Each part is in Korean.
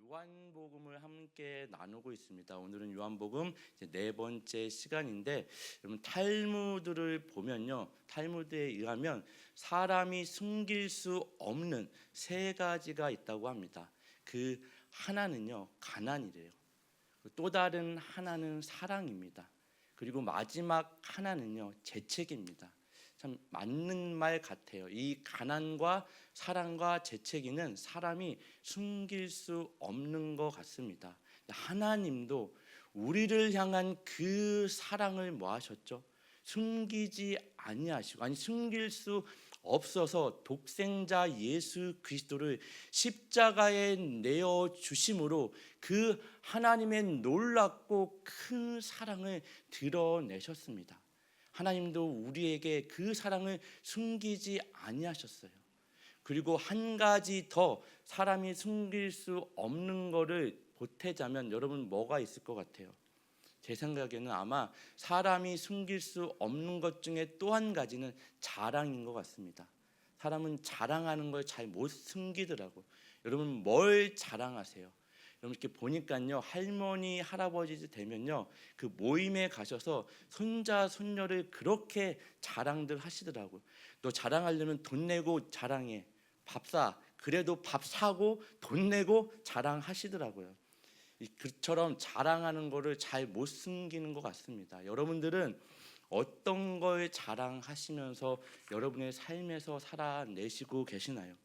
요한복음을 함께 나누고 있습니다. 오늘은 요한복음 이제 네 번째 시간인데, 여러분 탈무드를 보면요, 탈무드에 의하면 사람이 숨길 수 없는 세 가지가 있다고 합니다. 그 하나는요 가난이래요. 또 다른 하나는 사랑입니다. 그리고 마지막 하나는요 재책입니다. 참 맞는 말 같아요. 이 가난과 사랑과 재채기는 사람이 숨길 수 없는 것 같습니다. 하나님도 우리를 향한 그 사랑을 뭐 하셨죠? 숨기지 아니하시고, 아니 숨길 수 없어서 독생자 예수 그리스도를 십자가에 내어 주심으로 그 하나님의 놀랍고 큰 사랑을 드러내셨습니다. 하나님도 우리에게 그 사랑을 숨기지 아니하셨어요. 그리고 한 가지 더 사람이 숨길 수 없는 거를 보태자면 여러분 뭐가 있을 것 같아요? 제 생각에는 아마 사람이 숨길 수 없는 것 중에 또 한 가지는 자랑인 것 같습니다. 사람은 자랑하는 걸 잘 못 숨기더라고요. 여러분 뭘 자랑하세요? 여러분 이렇게 보니까요, 할머니 할아버지 되면요 그 모임에 가셔서 손자 손녀를 그렇게 자랑들 하시더라고요. 너 자랑하려면 돈 내고 자랑해. 밥 사. 그래도 밥 사고 돈 내고 자랑하시더라고요. 그처럼 자랑하는 거를 잘 못 숨기는 것 같습니다. 여러분들은 어떤 걸 자랑하시면서 여러분의 삶에서 살아내시고 계시나요?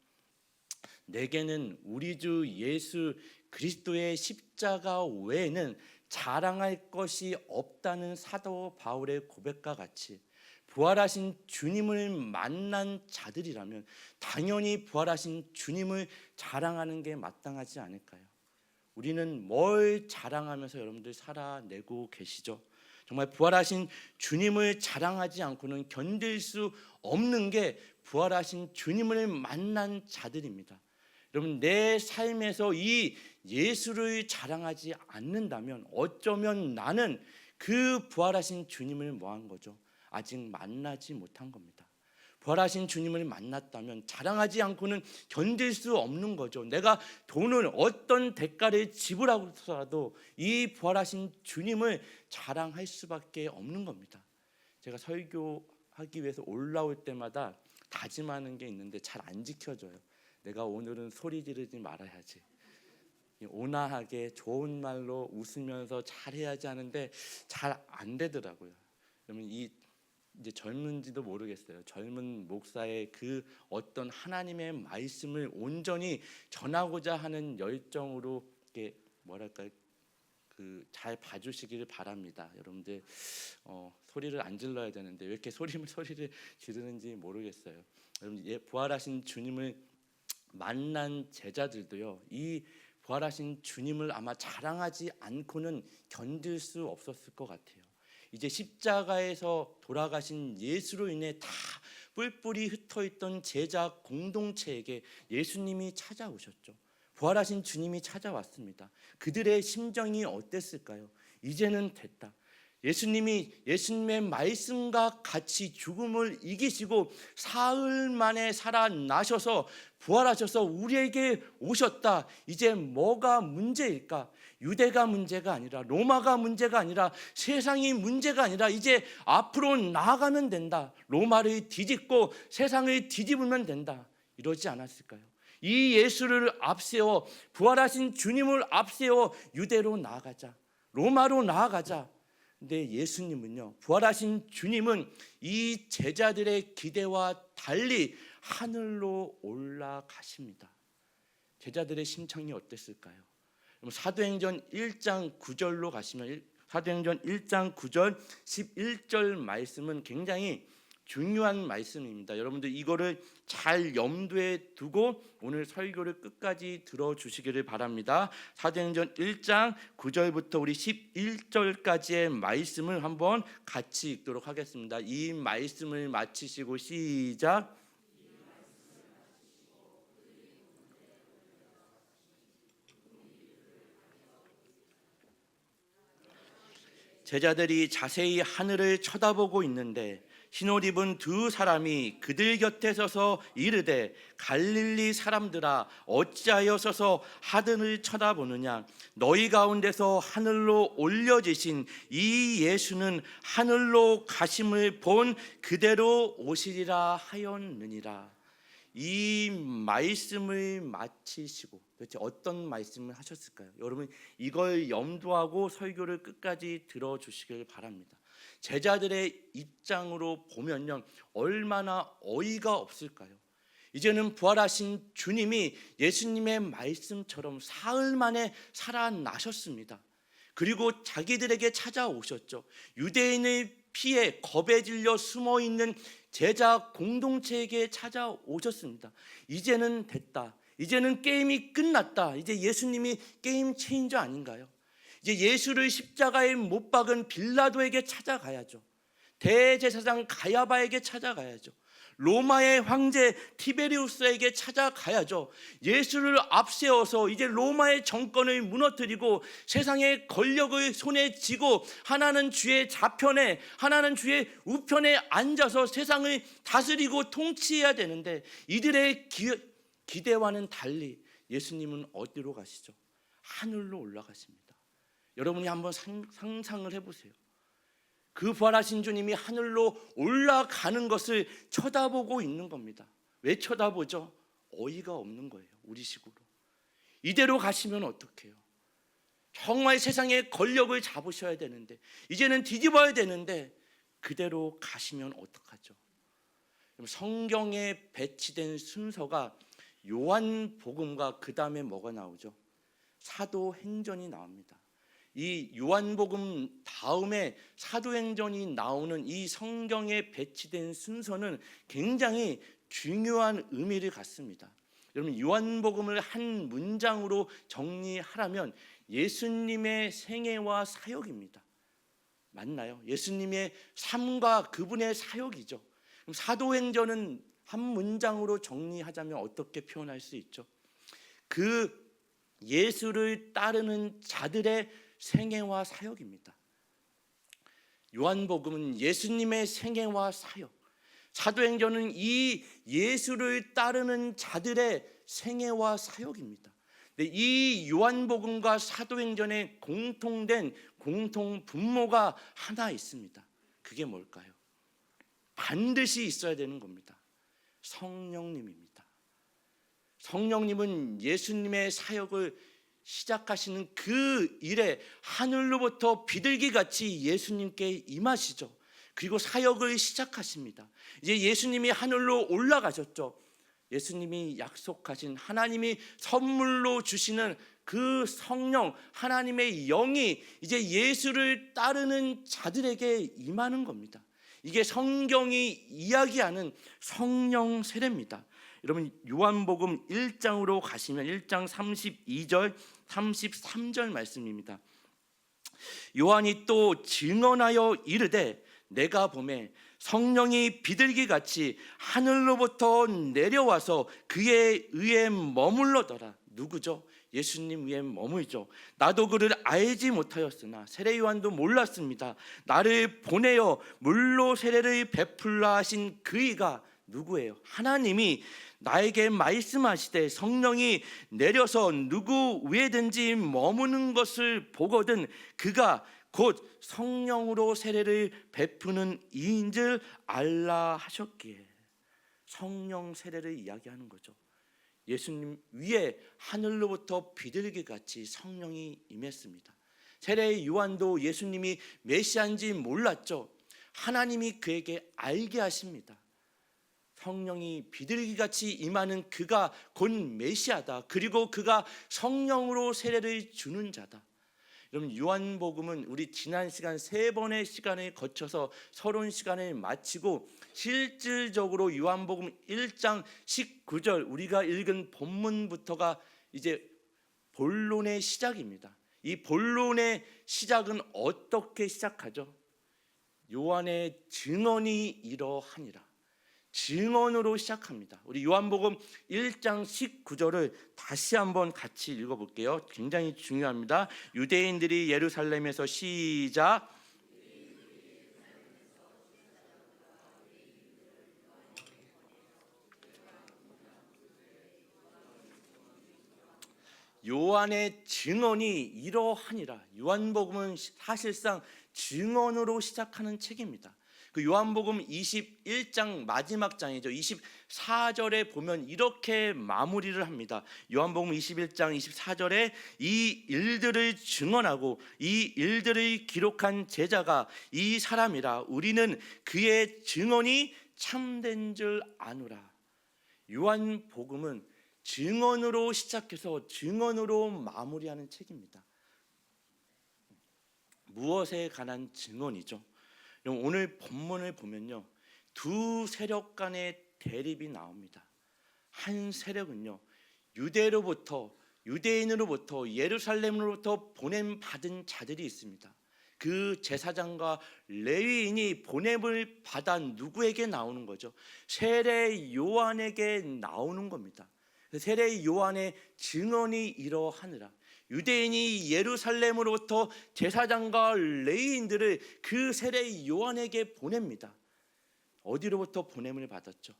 내게는 우리 주 예수 그리스도의 십자가 외에는 자랑할 것이 없다는 사도 바울의 고백과 같이 부활하신 주님을 만난 자들이라면 당연히 부활하신 주님을 자랑하는 게 마땅하지 않을까요? 우리는 뭘 자랑하면서 여러분들 살아내고 계시죠? 정말 부활하신 주님을 자랑하지 않고는 견딜 수 없는 게 부활하신 주님을 만난 자들입니다. 여러분 내 삶에서 이 예수를 자랑하지 않는다면 어쩌면 나는 그 부활하신 주님을 뭐한 거죠? 아직 만나지 못한 겁니다. 부활하신 주님을 만났다면 자랑하지 않고는 견딜 수 없는 거죠. 내가 돈을 어떤 대가를 지불하고서라도 이 부활하신 주님을 자랑할 수밖에 없는 겁니다. 제가 설교하기 위해서 올라올 때마다 다짐하는 게 있는데 잘 안 지켜져요. 내가 오늘은 소리 지르지 말아야지, 온화하게 좋은 말로 웃으면서 잘해야지 하는데 잘 안 되더라고요. 그러면 이제 젊은지도 모르겠어요. 젊은 목사의 그 어떤 하나님의 말씀을 온전히 전하고자 하는 열정으로 이렇게 뭐랄까 잘 봐주시기를 바랍니다. 여러분들 소리를 안 질러야 되는데 왜 이렇게 소리를 지르는지 모르겠어요. 여러분 부활하신 주님을 만난 제자들도요, 이 부활하신 주님을 아마 자랑하지 않고는 견딜 수 없었을 것 같아요. 이제 십자가에서 돌아가신 예수로 인해 다 뿔뿔이 흩어있던 제자 공동체에게 예수님이 찾아오셨죠. 부활하신 주님이 찾아왔습니다. 그들의 심정이 어땠을까요? 이제는 됐다. 예수님의 말씀과 같이 죽음을 이기시고 사흘 만에 살아나셔서 부활하셔서 우리에게 오셨다. 이제 뭐가 문제일까? 유대가 문제가 아니라, 로마가 문제가 아니라, 세상이 문제가 아니라 이제 앞으로 나아가면 된다. 로마를 뒤집고 세상을 뒤집으면 된다. 이러지 않았을까요? 이 예수를 앞세워, 부활하신 주님을 앞세워 유대로 나아가자, 로마로 나아가자. 근데 예수님은요, 부활하신 주님은 이 제자들의 기대와 달리 하늘로 올라가십니다. 제자들의 심정이 어땠을까요? 사도행전 1장 9절로 가시면, 사도행전 1장 9절 11절 말씀은 굉장히 중요한 말씀입니다. 여러분들 이거를 잘 염두에 두고 오늘 설교를 끝까지 들어주시기를 바랍니다. 사도행전 1장 9절부터 우리 11절까지의 말씀을 한번 같이 읽도록 하겠습니다. 이 말씀을 마치시고 시작. 제자들이 자세히 하늘을 쳐다보고 있는데 흰옷 입은 두 사람이 그들 곁에 서서 이르되 갈릴리 사람들아 어찌하여 서서 하늘을 쳐다보느냐 너희 가운데서 하늘로 올려지신 이 예수는 하늘로 가심을 본 그대로 오시리라 하였느니라. 이 말씀을 마치시고 도대체 어떤 말씀을 하셨을까요? 여러분 이걸 염두하고 설교를 끝까지 들어주시길 바랍니다. 제자들의 입장으로 보면요 얼마나 어이가 없을까요? 이제는 부활하신 주님이 예수님의 말씀처럼 사흘 만에 살아나셨습니다. 그리고 자기들에게 찾아오셨죠. 유대인을 피해 겁에 질려 숨어있는 제자 공동체에게 찾아오셨습니다. 이제는 됐다. 이제는 게임이 끝났다. 이제 예수님이 게임 체인저 아닌가요? 이제 예수를 십자가에 못 박은 빌라도에게 찾아가야죠. 대제사장 가야바에게 찾아가야죠. 로마의 황제 티베리우스에게 찾아가야죠. 예수를 앞세워서 이제 로마의 정권을 무너뜨리고 세상의 권력을 손에 쥐고 하나는 주의 좌편에 하나는 주의 우편에 앉아서 세상을 다스리고 통치해야 되는데 이들의 기대와는 달리 예수님은 어디로 가시죠? 하늘로 올라가십니다. 여러분이 한번 상상을 해보세요. 그 부활하신 주님이 하늘로 올라가는 것을 쳐다보고 있는 겁니다. 왜 쳐다보죠? 어이가 없는 거예요. 우리식으로. 이대로 가시면 어떡해요? 정말 세상의 권력을 잡으셔야 되는데 이제는 뒤집어야 되는데 그대로 가시면 어떡하죠? 성경에 배치된 순서가 요한복음과 그 다음에 뭐가 나오죠? 사도행전이 나옵니다. 이 요한복음 다음에 사도행전이 나오는 이 성경에 배치된 순서는 굉장히 중요한 의미를 갖습니다. 여러분 요한복음을 한 문장으로 정리하라면 예수님의 생애와 사역입니다. 맞나요? 예수님의 삶과 그분의 사역이죠. 그럼 사도행전은 한 문장으로 정리하자면 어떻게 표현할 수 있죠? 그 예수를 따르는 자들의 생애와 사역입니다. 요한복음은 예수님의 생애와 사역, 사도행전은 이 예수를 따르는 자들의 생애와 사역입니다. 이 요한복음과 사도행전에 공통된 공통 분모가 하나 있습니다. 그게 뭘까요? 반드시 있어야 되는 겁니다. 성령님입니다. 성령님은 예수님의 사역을 시작하시는 그 일에 하늘로부터 비둘기같이 예수님께 임하시죠. 그리고 사역을 시작하십니다. 이제 예수님이 하늘로 올라가셨죠. 예수님이 약속하신 하나님이 선물로 주시는 그 성령 하나님의 영이 이제 예수를 따르는 자들에게 임하는 겁니다. 이게 성경이 이야기하는 성령 세례입니다. 여러분 요한복음 1장으로 가시면 1장 32절 33절 말씀입니다. 요한이 또 증언하여 이르되 내가 보매 성령이 비둘기같이 하늘로부터 내려와서 그의 위에 머물러더라. 누구죠? 예수님 위에 머물죠. 나도 그를 알지 못하였으나 세례 요한도 몰랐습니다. 나를 보내어 물로 세례를 베풀라 하신 그이가 누구예요? 하나님이 나에게 말씀하시되 성령이 내려서 누구 위에든지 머무는 것을 보거든 그가 곧 성령으로 세례를 베푸는 이인 줄 알라 하셨기에 성령 세례를 이야기하는 거죠. 예수님 위에 하늘로부터 비둘기같이 성령이 임했습니다. 세례 요한도 예수님이 메시아인지 몰랐죠. 하나님이 그에게 알게 하십니다. 성령이 비둘기같이 임하는 그가 곧 메시아다. 그리고 그가 성령으로 세례를 주는 자다. 여러분 요한복음은 우리 지난 시간 3번의 시간을 거쳐서 서론 시간을 마치고 실질적으로 요한복음 1장 19절 우리가 읽은 본문부터가 이제 본론의 시작입니다. 이 본론의 시작은 어떻게 시작하죠? 요한의 증언이 이러하니라. 증언으로 시작합니다. 우리 요한복음 1장 19절을 다시 한번 같이 읽어볼게요. 굉장히 중요합니다. 유대인들이 예루살렘에서 시작 요한의 증언이 이러하니라. 요한복음은 사실상 증언으로 시작하는 책입니다. 그 요한복음 21장 마지막 장이죠. 24절에 보면 이렇게 마무리를 합니다. 요한복음 21장 24절에 이 일들을 증언하고 이 일들을 기록한 제자가 이 사람이라. 우리는 그의 증언이 참된 줄 아노라. 요한복음은 증언으로 시작해서 증언으로 마무리하는 책입니다. 무엇에 관한 증언이죠? 오늘 본문을 보면요, 두 세력 간의 대립이 나옵니다. 한 세력은요, 유대인으로부터 예루살렘으로부터 보냄받은 자들이 있습니다. 그 제사장과 레위인이 보냄을 받아 누구에게 나오는 거죠? 세례 요한에게 나오는 겁니다. 세례 요한의 증언이 이러하니라. 유대인이 예루살렘으로부터 제사장과 레위인들을 그 세례 요한에게 보냅니다. 어디로부터 보냄을 받았죠?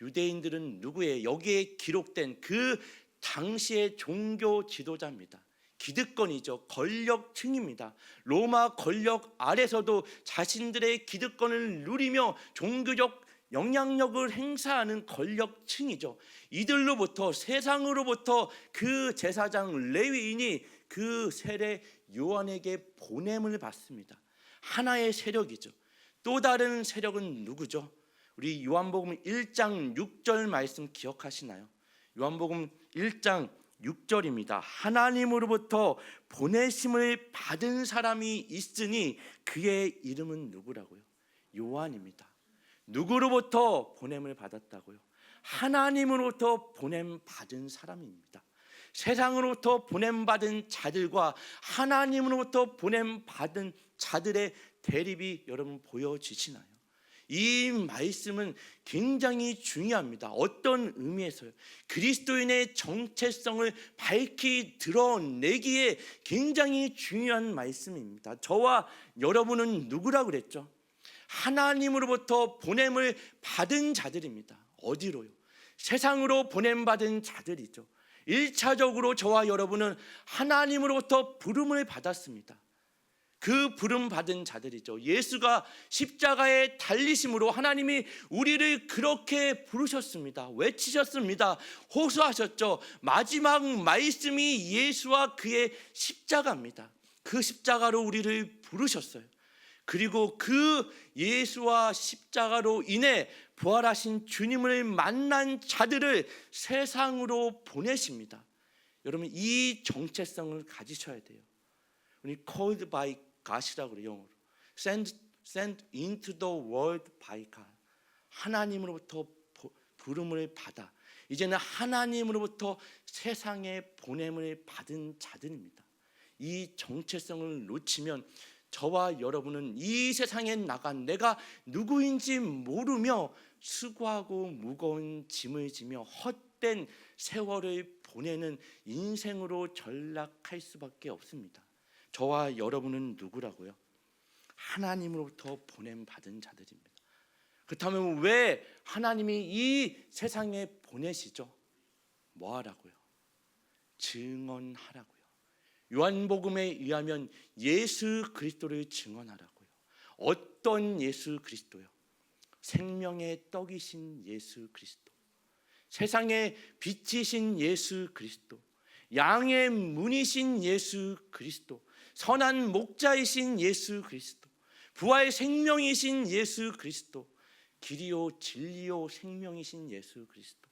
유대인들은 누구예요? 여기에 기록된 그 당시의 종교 지도자입니다. 기득권이죠. 권력층입니다. 로마 권력 아래서도 자신들의 기득권을 누리며 종교적 영향력을 행사하는 권력층이죠. 이들로부터, 세상으로부터 그 제사장 레위인이 그 세례 요한에게 보냄을 받습니다. 하나의 세력이죠. 또 다른 세력은 누구죠? 우리 요한복음 1장 6절 말씀 기억하시나요? 요한복음 1장 6절입니다. 하나님으로부터 보내심을 받은 사람이 있으니 그의 이름은 누구라고요? 요한입니다. 누구로부터 보냄을 받았다고요? 하나님으로부터 보냄 받은 사람입니다. 세상으로부터 보냄 받은 자들과 하나님으로부터 보냄 받은 자들의 대립이 여러분 보여지시나요? 이 말씀은 굉장히 중요합니다. 어떤 의미에서요? 그리스도인의 정체성을 밝히 드러내기에 굉장히 중요한 말씀입니다. 저와 여러분은 누구라고 그랬죠? 하나님으로부터 보냄을 받은 자들입니다. 어디로요? 세상으로 보냄받은 자들이죠. 1차적으로 저와 여러분은 하나님으로부터 부름을 받았습니다. 그 부름 받은 자들이죠. 예수가 십자가에 달리심으로 하나님이 우리를 그렇게 부르셨습니다. 외치셨습니다. 호소하셨죠. 마지막 말씀이 예수와 그의 십자가입니다. 그 십자가로 우리를 부르셨어요. 그리고 그 예수와 십자가로 인해 부활하신 주님을 만난 자들을 세상으로 보내십니다. 여러분, 이 정체성을 가지셔야 돼요. 우리 called by God이라고 그래요, 영어로. Sent into the world by God. 하나님으로부터 부름을 받아 이제는 하나님으로부터 세상에 보냄을 받은 자들입니다. 이 정체성을 놓치면 저와 여러분은 이 세상에 나가 내가 누구인지 모르며 수고하고 무거운 짐을 지며 헛된 세월을 보내는 인생으로 전락할 수밖에 없습니다. 저와 여러분은 누구라고요? 하나님으로부터 보냄받은 자들입니다. 그렇다면 왜 하나님이 이 세상에 보내시죠? 뭐 하라고요? 증언하라고요. 요한복음에 의하면 예수 그리스도를 증언하라고요. 어떤 예수 그리스도요? 생명의 떡이신 예수 그리스도, 세상의 빛이신 예수 그리스도, 양의 문이신 예수 그리스도, 선한 목자이신 예수 그리스도, 부활 생명이신 예수 그리스도, 길이요 진리요 생명이신 예수 그리스도,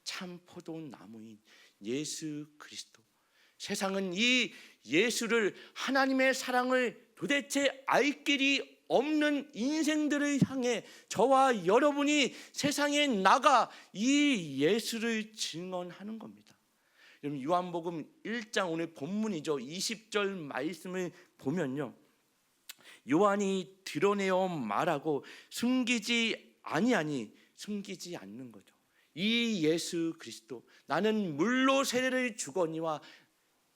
참 포도나무인 예수 그리스도. 세상은 이 예수를, 하나님의 사랑을 도대체 알 길이 없는 인생들을 향해 저와 여러분이 세상에 나가 이 예수를 증언하는 겁니다. 여러분, 요한복음 1장 오늘 본문이죠. 20절 말씀을 보면요, 요한이 드러내어 말하고 숨기지 아니하니 숨기지 않는 거죠. 이 예수 그리스도, 나는 물로 세례를 주거니와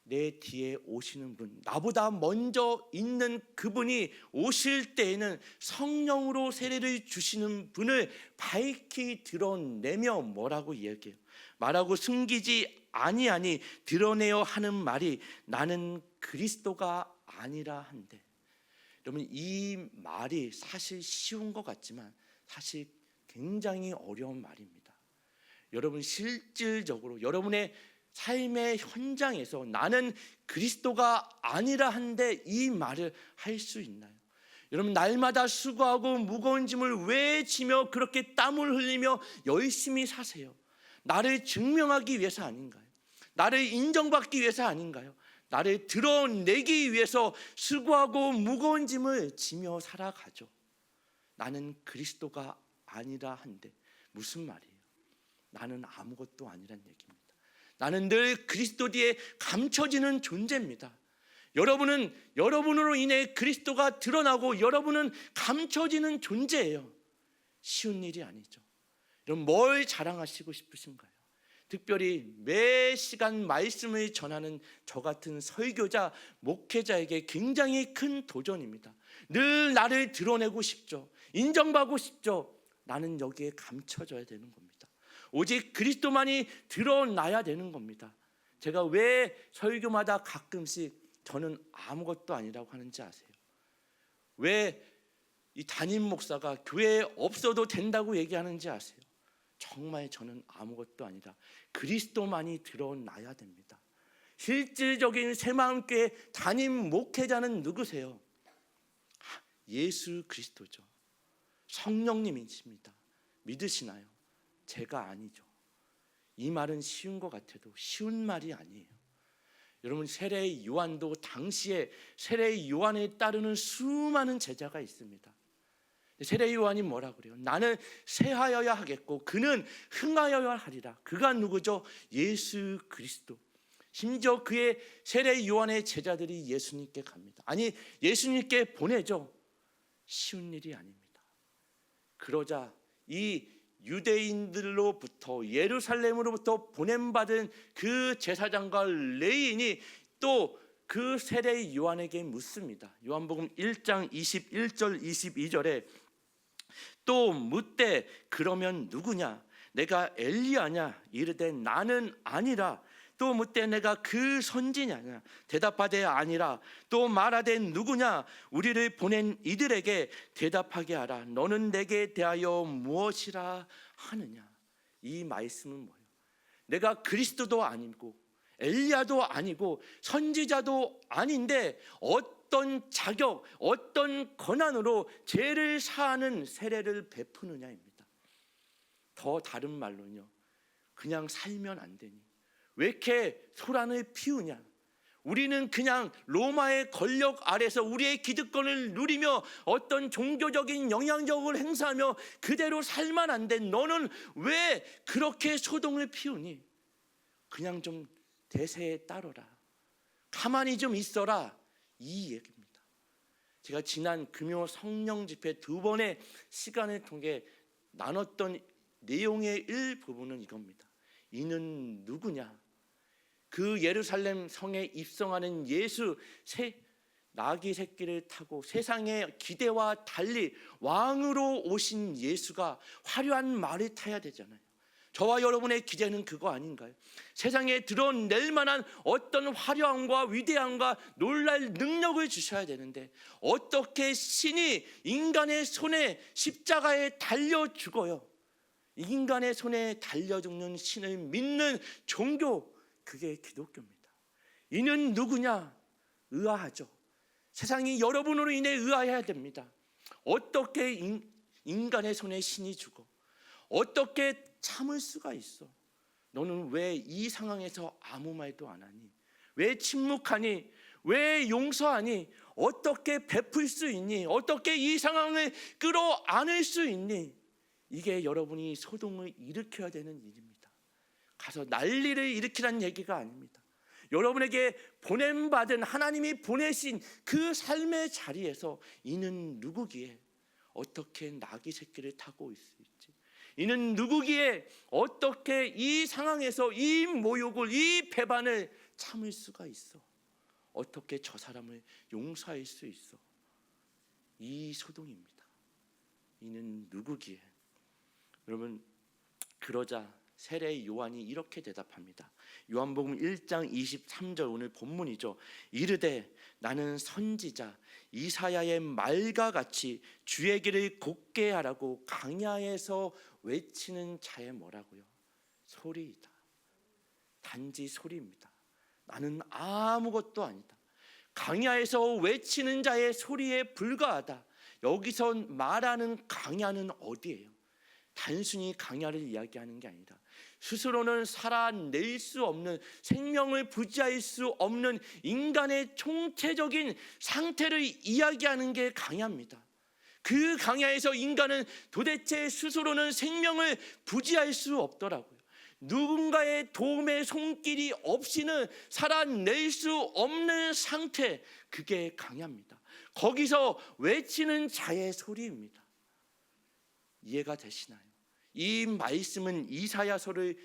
내 뒤에 오시는 분, 나보다 먼저 있는 그분이 오실 때에는 성령으로 세례를 주시는 분을 밝히 드러내며 뭐라고 이야기해요? 말하고 숨기지 아니하니 드러내어 하는 말이 나는 그리스도가 아니라 한데. 여러분, 이 말이 사실 쉬운 것 같지만 사실 굉장히 어려운 말입니다. 여러분, 실질적으로 여러분의 삶의 현장에서 나는 그리스도가 아니라 한데 이 말을 할 수 있나요? 여러분, 날마다 수고하고 무거운 짐을 왜 지며 그렇게 땀을 흘리며 열심히 사세요? 나를 증명하기 위해서 아닌가요? 나를 인정받기 위해서 아닌가요? 나를 드러내기 위해서 수고하고 무거운 짐을 지며 살아가죠. 나는 그리스도가 아니라 한데. 무슨 말이에요? 나는 아무것도 아니란 얘기입니다. 나는 늘 그리스도 뒤에 감춰지는 존재입니다. 여러분은 여러분으로 인해 그리스도가 드러나고 여러분은 감춰지는 존재예요. 쉬운 일이 아니죠. 여러분, 뭘 자랑하시고 싶으신가요? 특별히 매 시간 말씀을 전하는 저 같은 설교자, 목회자에게 굉장히 큰 도전입니다. 늘 나를 드러내고 싶죠. 인정받고 싶죠. 나는 여기에 감춰져야 되는 겁니다. 오직 그리스도만이 드러나야 되는 겁니다. 제가 왜 설교마다 가끔씩 저는 아무것도 아니라고 하는지 아세요? 왜 이 담임 목사가 교회에 없어도 된다고 얘기하는지 아세요? 정말 저는 아무것도 아니라 그리스도만이 드러나야 됩니다. 실질적인 새마음교회 담임 목회자는 누구세요? 예수 그리스도죠. 성령님이십니다. 믿으시나요? 제가 아니죠. 이 말은 쉬운 것 같아도 쉬운 말이 아니에요. 여러분, 세례 요한도 당시에 세례 요한에 따르는 수많은 제자가 있습니다. 세례 요한이 뭐라 그래요? 나는 새하여야 하겠고 그는 흥하여야 하리라. 그가 누구죠? 예수 그리스도. 심지어 그의 세례 요한의 제자들이 예수님께 갑니다. 아니, 예수님께 보내죠. 쉬운 일이 아닙니다. 그러자 이 유대인들로부터 예루살렘으로부터 보냄받은 그 제사장과 레위인이 또 그 세례 요한에게 묻습니다. 요한복음 1장 21절 22절에 또 묻되 그러면 누구냐? 내가 엘리야냐? 이르되 나는 아니라. 또 묻되 내가 그 선지냐냐? 대답하되 아니라. 또 말하되 누구냐? 우리를 보낸 이들에게 대답하게 하라. 너는 내게 대하여 무엇이라 하느냐? 이 말씀은 뭐예요? 내가 그리스도도 아니고 엘리야도 아니고 선지자도 아닌데 어떤 자격, 어떤 권한으로 죄를 사하는 세례를 베푸느냐입니다. 더 다른 말로는요, 그냥 살면 안 되니 왜 이렇게 소란을 피우냐? 우리는 그냥 로마의 권력 아래서 우리의 기득권을 누리며 어떤 종교적인 영향력을 행사하며 그대로 살만 안 돼. 너는 왜 그렇게 소동을 피우니? 그냥 좀 대세에 따르라. 가만히 좀 있어라. 이 얘기입니다. 제가 지난 금요 성령 집회 2번의 시간을 통해 나눴던 내용의 일부분은 이겁니다. 이는 누구냐? 그 예루살렘 성에 입성하는 예수, 나귀 새끼를 타고 세상의 기대와 달리 왕으로 오신 예수가 화려한 말을 타야 되잖아요. 저와 여러분의 기대는 그거 아닌가요? 세상에 드러낼 만한 어떤 화려함과 위대함과 놀랄 능력을 주셔야 되는데 어떻게 신이 인간의 손에 십자가에 달려 죽어요? 인간의 손에 달려 죽는 신을 믿는 종교, 그게 기독교입니다. 이는 누구냐? 의아하죠. 세상이 여러분으로 인해 의아해야 됩니다. 어떻게 인간의 손에 신이 죽어? 어떻게 참을 수가 있어? 너는 왜 이 상황에서 아무 말도 안 하니? 왜 침묵하니? 왜 용서하니? 어떻게 베풀 수 있니? 어떻게 이 상황을 끌어안을 수 있니? 이게 여러분이 소동을 일으켜야 되는 일입니다. 가서 난리를 일으키라는 얘기가 아닙니다. 여러분에게 보냄받은 하나님이 보내신 그 삶의 자리에서 이는 누구기에 어떻게 나귀 새끼를 타고 있을지, 이는 누구기에 어떻게 이 상황에서 이 모욕을, 이 배반을 참을 수가 있어? 어떻게 저 사람을 용서할 수 있어? 이 소동입니다. 이는 누구기에? 여러분, 그러자 세례 요한이 이렇게 대답합니다. 요한복음 1장 23절 오늘 본문이죠. 이르되 나는 선지자 이사야의 말과 같이 주의 길을 곧게 하라고 강야에서 외치는 자의 뭐라고요? 소리이다. 단지 소리입니다. 나는 아무것도 아니다. 강야에서 외치는 자의 소리에 불과하다. 여기서 말하는 강야는 어디예요? 단순히 강야를 이야기하는 게 아니라 스스로는 살아낼 수 없는, 생명을 부지할 수 없는 인간의 총체적인 상태를 이야기하는 게 강야입니다. 그 강야에서 인간은 도대체 스스로는 생명을 부지할 수 없더라고요. 누군가의 도움의 손길이 없이는 살아낼 수 없는 상태, 그게 강야입니다. 거기서 외치는 자의 소리입니다. 이해가 되시나요? 이 말씀은 이사야서를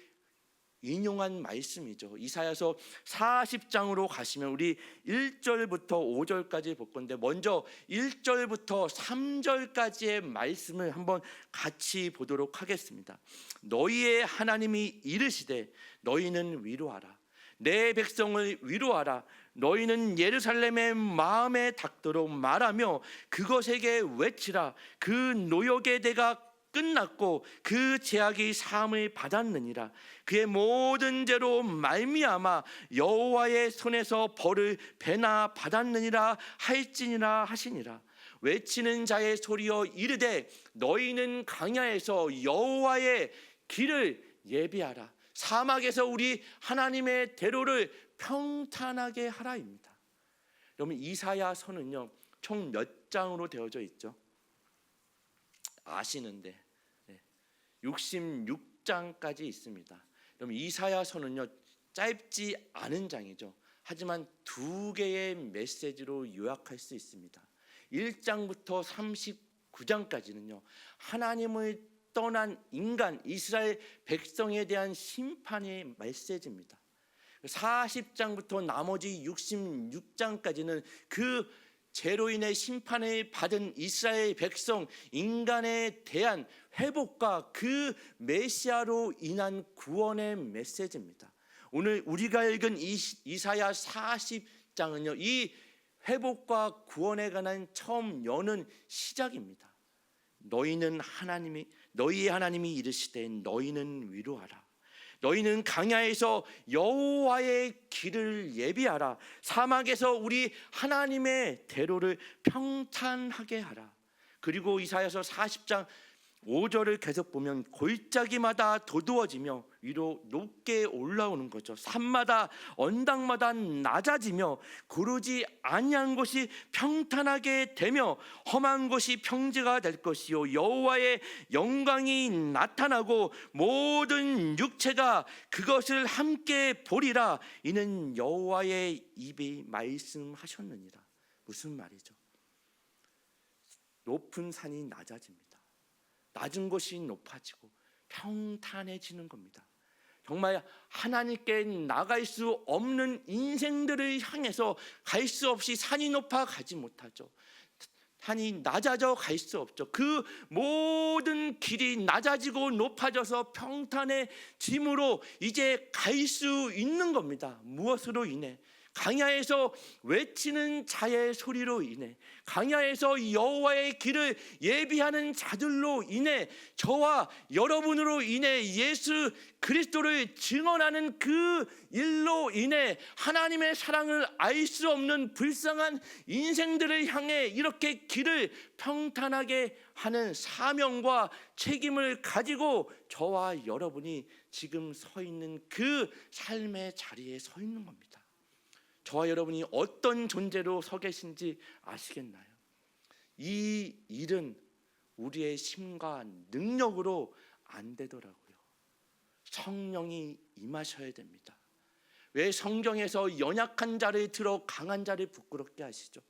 인용한 말씀이죠. 이사야서 40장으로 가시면 우리 1절부터 5절까지 볼 건데, 먼저 1절부터 3절까지의 말씀을 한번 같이 보도록 하겠습니다. 너희의 하나님이 이르시되 너희는 위로하라. 내 백성을 위로하라. 너희는 예루살렘의 마음에 닿도록 말하며 그것에게 외치라. 그 노역의 대가 끝났고 그 죄악이 사함을 받았느니라. 그의 모든 죄로 말미암아 여호와의 손에서 벌을 배나 받았느니라 할지니라 하시니라. 외치는 자의 소리여 이르되 너희는 강야에서 여호와의 길을 예비하라. 사막에서 우리 하나님의 대로를 평탄하게 하라입니다. 여러분, 이사야서는요 총 몇 장으로 되어져 있죠? 아시는데 66장까지 있습니다. 그럼 이사야서는요 짧지 않은 장이죠. 하지만 두 개의 메시지로 요약할 수 있습니다. 1장부터 39장까지는요 하나님을 떠난 인간 이스라엘 백성에 대한 심판의 메시지입니다. 40장부터 나머지 66장까지는 그 죄로 인해 심판을 받은 이스라엘 백성, 인간에 대한 회복과 그 메시아로 인한 구원의 메시지입니다. 오늘 우리가 읽은 이사야 40장은요 이 회복과 구원에 관한 처음 여는 시작입니다. 너희의 하나님이 이르시되 너희는 위로하라. 너희는 강야에서 여호와의 길을 예비하라. 사막에서 우리 하나님의 대로를 평탄하게 하라. 그리고 이사야서 40장 5절을 계속 보면 골짜기마다 도두어지며 위로 높게 올라오는 거죠. 산마다 언덕마다 낮아지며 고르지 아니한 곳이 평탄하게 되며 험한 곳이 평지가 될 것이요 여호와의 영광이 나타나고 모든 육체가 그것을 함께 보리라. 이는 여호와의 입이 말씀하셨느니라. 무슨 말이죠? 높은 산이 낮아집니다. 낮은 곳이 높아지고 평탄해지는 겁니다. 정말 하나님께 나갈 수 없는 인생들을 향해서 갈 수 없이 산이 높아 가지 못하죠. 산이 낮아져 갈 수 없죠. 그 모든 길이 낮아지고 높아져서 평탄해짐으로 이제 갈 수 있는 겁니다. 무엇으로 인해? 강야에서 외치는 자의 소리로 인해, 강야에서 여호와의 길을 예비하는 자들로 인해, 저와 여러분으로 인해 예수 그리스도를 증언하는 그 일로 인해 하나님의 사랑을 알 수 없는 불쌍한 인생들을 향해 이렇게 길을 평탄하게 하는 사명과 책임을 가지고 저와 여러분이 지금 서 있는 그 삶의 자리에 서 있는 겁니다. 저와 여러분이 어떤 존재로 서 계신지 아시겠나요? 이 일은 우리의 힘과 능력으로 안 되더라고요. 성령이 임하셔야 됩니다. 왜 성경에서 연약한 자를 들어 강한 자를 부끄럽게 하시죠?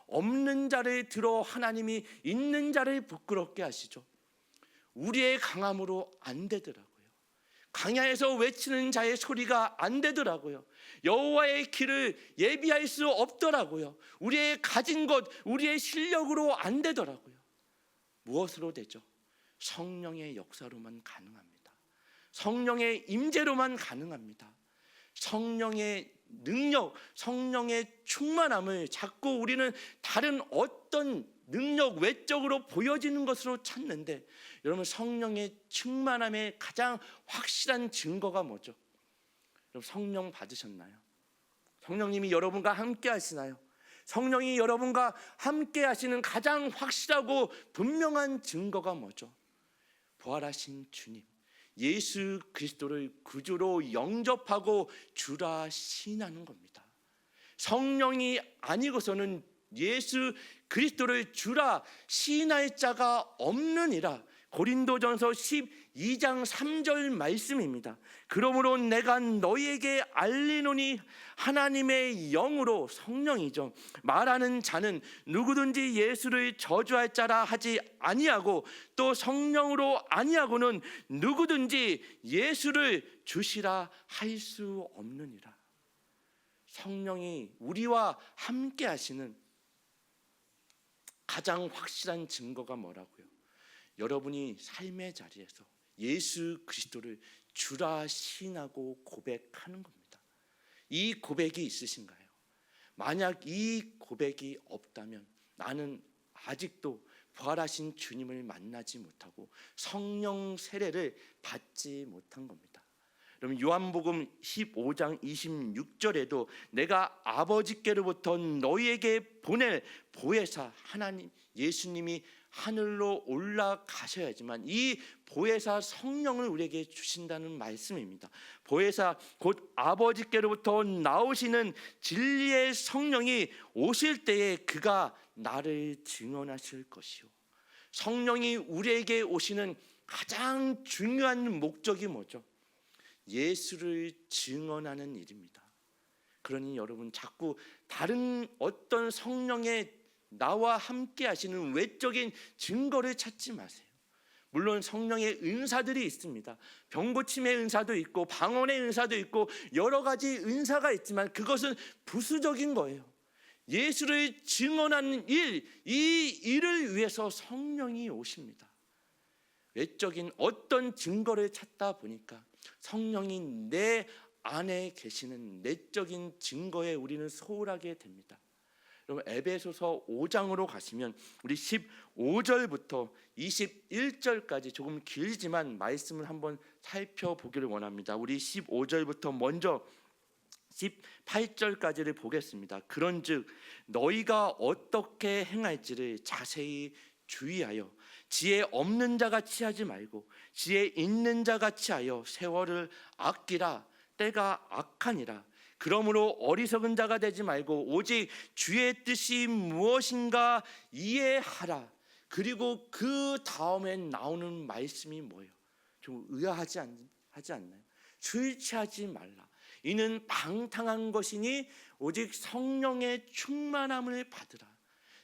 없는 자를 들어 하나님이 있는 자를 부끄럽게 하시죠? 우리의 강함으로 안 되더라고요. 강야에서 외치는 자의 소리가 안 되더라고요. 여호와의 길을 예비할 수 없더라고요. 우리의 가진 것, 우리의 실력으로 안 되더라고요. 무엇으로 되죠? 성령의 역사로만 가능합니다. 성령의 임재로만 가능합니다. 성령의 능력, 성령의 충만함을 자꾸 우리는 다른 어떤 능력, 외적으로 보여지는 것으로 찾는데, 여러분 성령의 충만함의 가장 확실한 증거가 뭐죠? 여러분 성령 받으셨나요? 성령님이 여러분과 함께 하시나요? 성령이 여러분과 함께 하시는 가장 확실하고 분명한 증거가 뭐죠? 부활하신 주님, 예수 그리스도를 구주로 영접하고 주라 시인하는 겁니다. 성령이 아니고서는 예수 그리스도를 주라 시인할 자가 없느니라. 고린도전서 12장 3절 말씀입니다. 그러므로 내가 너희에게 알리노니 하나님의 영으로, 성령이죠, 말하는 자는 누구든지 예수를 저주할 자라 하지 아니하고, 또 성령으로 아니하고는 누구든지 예수를 주시라 할 수 없느니라. 성령이 우리와 함께 하시는 가장 확실한 증거가 뭐라고요? 여러분이 삶의 자리에서 예수 그리스도를 주라 시인하고 고백하는 겁니다. 이 고백이 있으신가요? 만약 이 고백이 없다면 나는 아직도 부활하신 주님을 만나지 못하고 성령 세례를 받지 못한 겁니다. 여러분 요한복음 15장 26절에도 내가 아버지께로부터 너희에게 보낼 보혜사, 하나님 예수님이 하늘로 올라가셔야지만 이 보혜사 성령을 우리에게 주신다는 말씀입니다. 보혜사 곧 아버지께로부터 나오시는 진리의 성령이 오실 때에 그가 나를 증언하실 것이요. 성령이 우리에게 오시는 가장 중요한 목적이 뭐죠? 예수를 증언하는 일입니다. 그러니 여러분 자꾸 다른 어떤 성령의 나와 함께 하시는 외적인 증거를 찾지 마세요. 물론 성령의 은사들이 있습니다. 병고침의 은사도 있고 방언의 은사도 있고 여러 가지 은사가 있지만 그것은 부수적인 거예요. 예수를 증언하는 일, 이 일을 위해서 성령이 오십니다. 외적인 어떤 증거를 찾다 보니까 성령이 내 안에 계시는 내적인 증거에 우리는 소홀하게 됩니다. 여러분 에베소서 5장으로 가시면 우리 15절부터 21절까지 조금 길지만 말씀을 한번 살펴보기를 원합니다. 우리 15절부터 먼저 18절까지를 보겠습니다. 그런즉 너희가 어떻게 행할지를 자세히 주의하여 지혜 없는 자 같이 하지 말고 지혜 있는 자 같이 하여 세월을 아끼라. 때가 악하니라. 그러므로 어리석은 자가 되지 말고 오직 주의 뜻이 무엇인가 이해하라. 그리고 그 다음에 나오는 말씀이 뭐예요? 좀 의아하지 않나요? 술 취하지 말라. 이는 방탕한 것이니 오직 성령의 충만함을 받으라.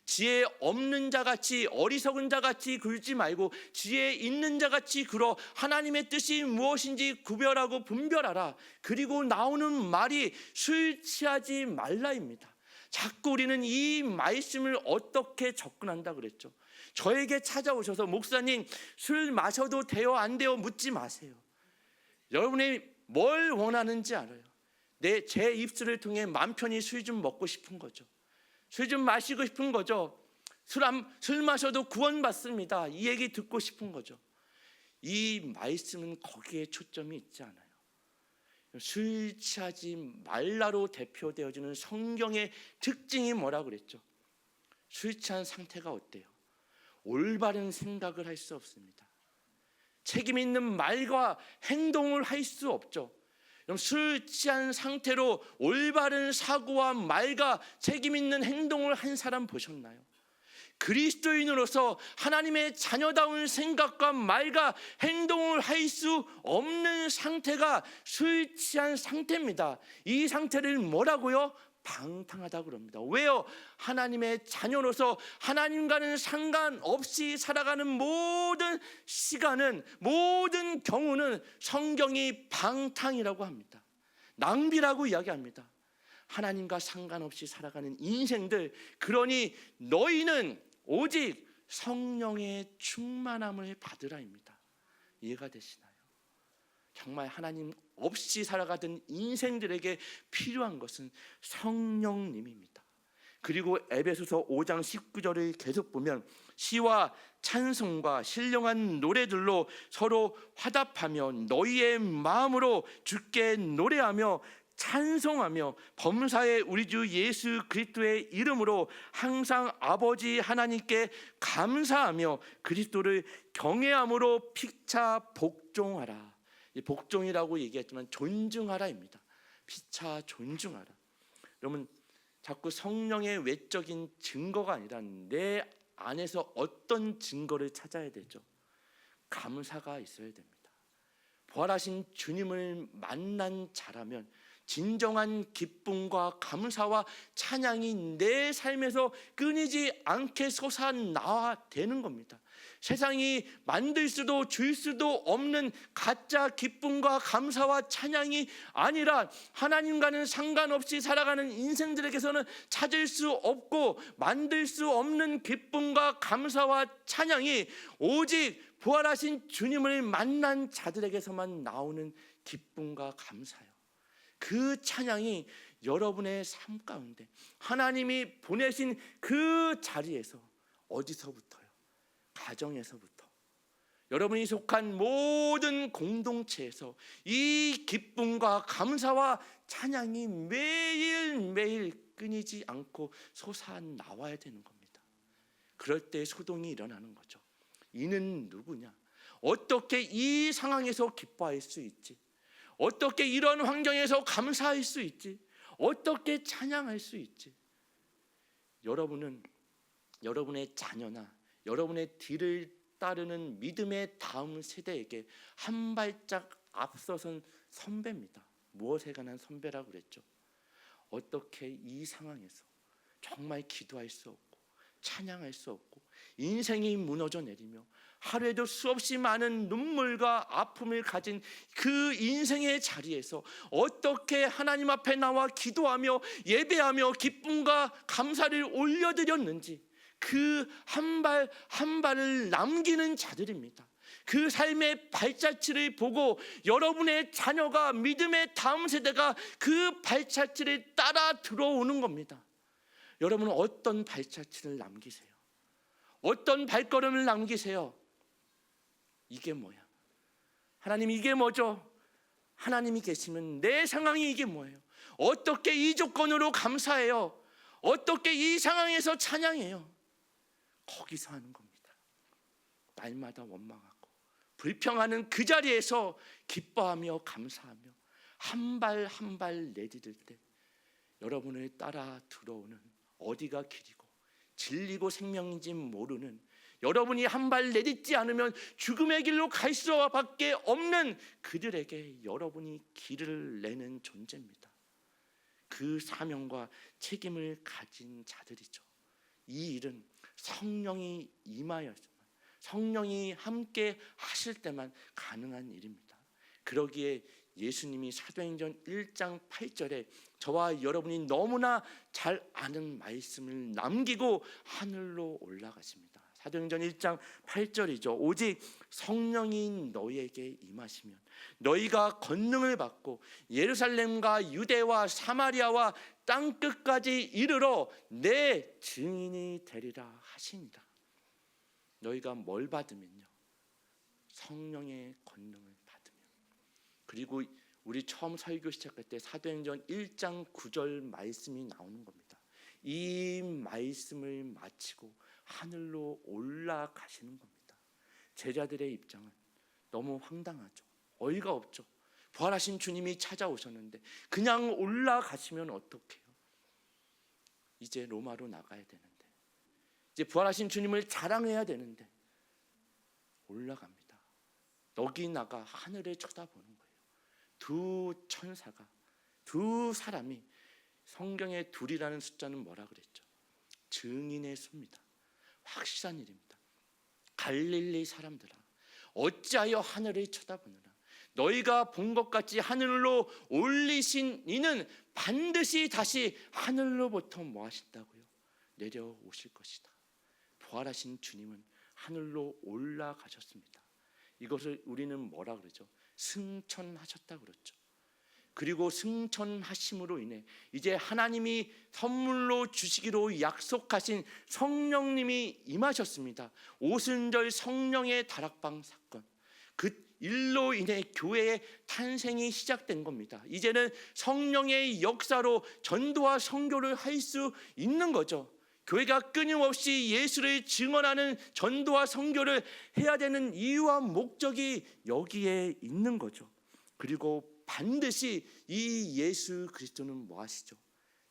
지혜 없는 자같이 어리석은 자같이 굴지 말고 지혜 있는 자같이 굴어 하나님의 뜻이 무엇인지 구별하고 분별하라. 그리고 나오는 말이 술 취하지 말라입니다. 자꾸 우리는 이 말씀을 어떻게 접근한다 그랬죠? 저에게 찾아오셔서 목사님 술 마셔도 돼요 안 돼요 묻지 마세요. 여러분이 뭘 원하는지 알아요. 제 입술을 통해 맘 편히 술 좀 먹고 싶은 거죠. 술 좀 마시고 싶은 거죠. 술 마셔도 구원받습니다. 이 얘기 듣고 싶은 거죠. 이 말씀은 거기에 초점이 있지 않아요. 술 취하지 말라로 대표되어지는 성경의 특징이 뭐라고 그랬죠? 술 취한 상태가 어때요? 올바른 생각을 할 수 없습니다. 책임 있는 말과 행동을 할 수 없죠. 술 취한 상태로 올바른 사고와 말과 책임 있는 행동을 한 사람 보셨나요? 그리스도인으로서 하나님의 자녀다운 생각과 말과 행동을 할 수 없는 상태가 술 취한 상태입니다. 이 상태를 뭐라고요? 방탕하다고 그럽니다. 왜요? 하나님의 자녀로서 하나님과는 상관없이 살아가는 모든 시간은, 모든 경우는 성경이 방탕이라고 합니다. 낭비라고 이야기합니다. 하나님과 상관없이 살아가는 인생들, 그러니 너희는 오직 성령의 충만함을 받으라입니다. 이해가 되시나요? 정말 하나님 없이 살아가던 인생들에게 필요한 것은 성령님입니다. 그리고 에베소서 5장 19절을 계속 보면 시와 찬송과 신령한 노래들로 서로 화답하며 너희의 마음으로 주께 노래하며 찬송하며 범사의 우리 주 예수 그리스도의 이름으로 항상 아버지 하나님께 감사하며 그리스도를 경외함으로 피차 복종하라. 이 복종이라고 얘기했지만 존중하라입니다. 피차 존중하라. 여러분, 자꾸 성령의 외적인 증거가 아니라 내 안에서 어떤 증거를 찾아야 되죠? 감사가 있어야 됩니다. 부활하신 주님을 만난 자라면 진정한 기쁨과 감사와 찬양이 내 삶에서 끊이지 않게 솟아나야 되는 겁니다. 세상이 만들 수도 줄 수도 없는 가짜 기쁨과 감사와 찬양이 아니라 하나님과는 상관없이 살아가는 인생들에게서는 찾을 수 없고 만들 수 없는 기쁨과 감사와 찬양이 오직 부활하신 주님을 만난 자들에게서만 나오는 기쁨과 감사요. 그 찬양이 여러분의 삶 가운데 하나님이 보내신 그 자리에서 어디서부터요? 가정에서부터 여러분이 속한 모든 공동체에서 이 기쁨과 감사와 찬양이 매일매일 끊이지 않고 솟아나와야 되는 겁니다. 그럴 때 소동이 일어나는 거죠. 이는 누구냐? 어떻게 이 상황에서 기뻐할 수 있지? 어떻게 이런 환경에서 감사할 수 있지? 어떻게 찬양할 수 있지? 여러분은 여러분의 자녀나 여러분의 뒤를 따르는 믿음의 다음 세대에게 한 발짝 앞서선 선배입니다. 무엇에 관한 선배라고 그랬죠? 어떻게 이 상황에서 정말 기도할 수 없고 찬양할 수 없고 인생이 무너져 내리며 하루에도 수없이 많은 눈물과 아픔을 가진 그 인생의 자리에서 어떻게 하나님 앞에 나와 기도하며 예배하며 기쁨과 감사를 올려드렸는지 그 한 발 한 발을 남기는 자들입니다. 그 삶의 발자취를 보고 여러분의 자녀가 믿음의 다음 세대가 그 발자취를 따라 들어오는 겁니다. 여러분은 어떤 발자취를 남기세요? 어떤 발걸음을 남기세요? 이게 뭐야? 하나님 이게 뭐죠? 하나님이 계시면 내 상황이 이게 뭐예요? 어떻게 이 조건으로 감사해요? 어떻게 이 상황에서 찬양해요? 거기서 하는 겁니다. 날마다 원망하고 불평하는 그 자리에서 기뻐하며 감사하며 한 발 한 발 내디딜 때 여러분을 따라 들어오는 어디가 길이고 진리고 생명인지 모르는 여러분이 한 발 내딛지 않으면 죽음의 길로 갈 수밖에 없는 그들에게 여러분이 길을 내는 존재입니다. 그 사명과 책임을 가진 자들이죠. 이 일은 성령이 임하였지만 성령이 함께 하실 때만 가능한 일입니다. 그러기에 예수님이 사도행전 1장 8절에 저와 여러분이 너무나 잘 아는 말씀을 남기고 하늘로 올라가십니다. 사도행전 1장 8절이죠. 오직 성령이 너희에게 임하시면 너희가 권능을 받고 예루살렘과 유대와 사마리아와 땅끝까지 이르러 내 증인이 되리라 하시니라. 너희가 뭘 받으면요? 성령의 권능을 받으면. 그리고 우리 처음 설교 시작할 때 사도행전 1장 9절 말씀이 나오는 겁니다. 이 말씀을 마치고 하늘로 올라가시는 겁니다. 제자들의 입장은 너무 황당하죠. 어이가 없죠. 부활하신 주님이 찾아오셨는데 그냥 올라가시면 어떡해요? 이제 로마로 나가야 되는데 이제 부활하신 주님을 자랑해야 되는데 올라갑니다. 너기나가 하늘을 쳐다보는 거예요. 두 천사가 두 사람이 성경의 둘이라는 숫자는 뭐라 그랬죠? 증인의 수입니다. 확실한 일입니다. 갈릴리 사람들아 어찌하여 하늘을 쳐다보느냐? 너희가 본 것 같이 하늘로 올리신 이는 반드시 다시 하늘로부터 뭐 하신다고요? 내려오실 것이다. 부활하신 주님은 하늘로 올라가셨습니다. 이것을 우리는 뭐라 그러죠? 승천하셨다 그랬죠. 그리고 승천하심으로 인해 이제 하나님이 선물로 주시기로 약속하신 성령님이 임하셨습니다. 오순절 성령의 다락방 사건, 그 일로 인해 교회의 탄생이 시작된 겁니다. 이제는 성령의 역사로 전도와 선교를 할 수 있는 거죠. 교회가 끊임없이 예수를 증언하는 전도와 선교를 해야 되는 이유와 목적이 여기에 있는 거죠. 그리고 반드시 이 예수 그리스도는 뭐 하시죠?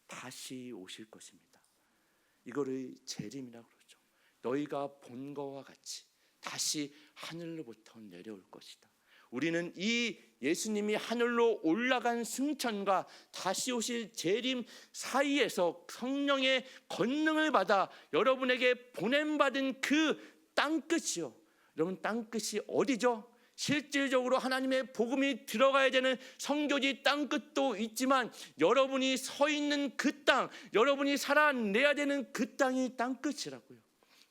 다시 오실 것입니다. 이거를 재림이라고 그러죠. 너희가 본 것과 같이 다시 하늘로부터 내려올 것이다. 우리는 이 예수님이 하늘로 올라간 승천과 다시 오실 재림 사이에서 성령의 권능을 받아 여러분에게 보냄받은 그 땅끝이요. 여러분, 땅끝이 어디죠? 실질적으로 하나님의 복음이 들어가야 되는 성교지 땅끝도 있지만 여러분이 서 있는 그 땅, 여러분이 살아내야 되는 그 땅이 땅끝이라고요.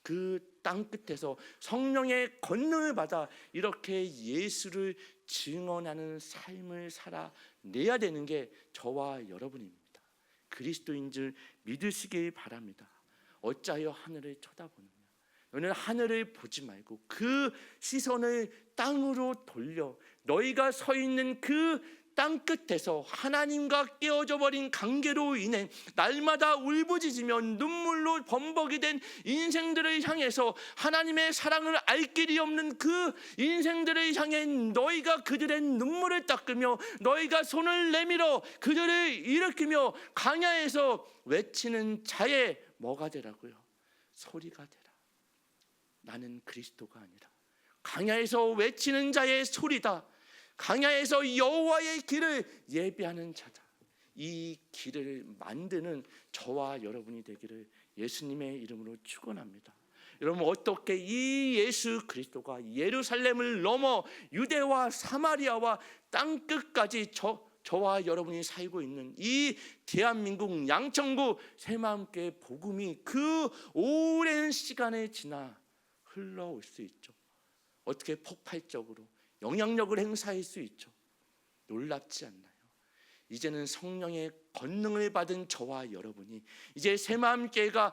그 땅끝에서 성령의 권능을 받아 이렇게 예수를 증언하는 삶을 살아내야 되는 게 저와 여러분입니다. 그리스도인 줄 믿으시길 바랍니다. 어찌하여 하늘을 쳐다보느냐? 너는 하늘을 보지 말고 그 시선을 땅으로 돌려 너희가 서 있는 그 땅끝에서 하나님과 깨어져 버린 관계로 인해 날마다 울부짖으며 눈물로 범벅이 된 인생들을 향해서 하나님의 사랑을 알 길이 없는 그 인생들을 향해 너희가 그들의 눈물을 닦으며 너희가 손을 내밀어 그들을 일으키며 광야에서 외치는 자의 뭐가 되라고요? 소리가 되라. 나는 그리스도가 아니라 광야에서 외치는 자의 소리다. 광야에서 여호와의 길을 예비하는 자다. 이 길을 만드는 저와 여러분이 되기를 예수님의 이름으로 축원합니다. 여러분, 어떻게 이 예수 그리스도가 예루살렘을 넘어 유대와 사마리아와 땅끝까지 저와 여러분이 살고 있는 이 대한민국 양천구 새마음교회 복음이 그 오랜 시간을 지나 흘러올 수 있죠. 어떻게 폭발적으로 영향력을 행사할 수 있죠. 놀랍지 않나요? 이제는 성령의 권능을 받은 저와 여러분이 이제 새마음교회가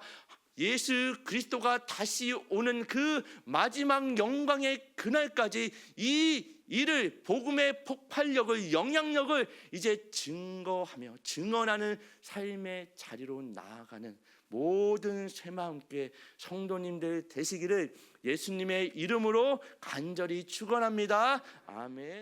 예수 그리스도가 다시 오는 그 마지막 영광의 그날까지 이 일을 복음의 폭발력을 영향력을 이제 증거하며 증언하는 삶의 자리로 나아가는 모든 새마음교회 성도님들 되시기를 예수님의 이름으로 간절히 축원합니다. 아멘.